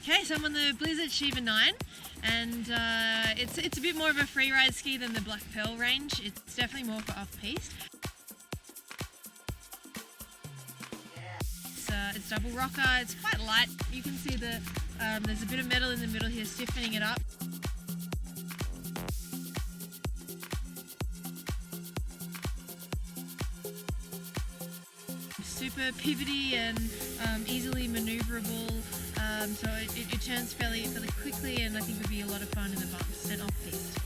Okay, so I'm on the Blizzard Sheeva 9, and it's a bit more of a free ride ski than the Black Pearl range. It's definitely more for off-piste. It's double rocker, it's quite light. You can see there's a bit of metal in the middle here stiffening it up. Super pivoty and easily manoeuvrable, so it turns fairly quickly, and I think would be a lot of fun in the bumps and off-piste.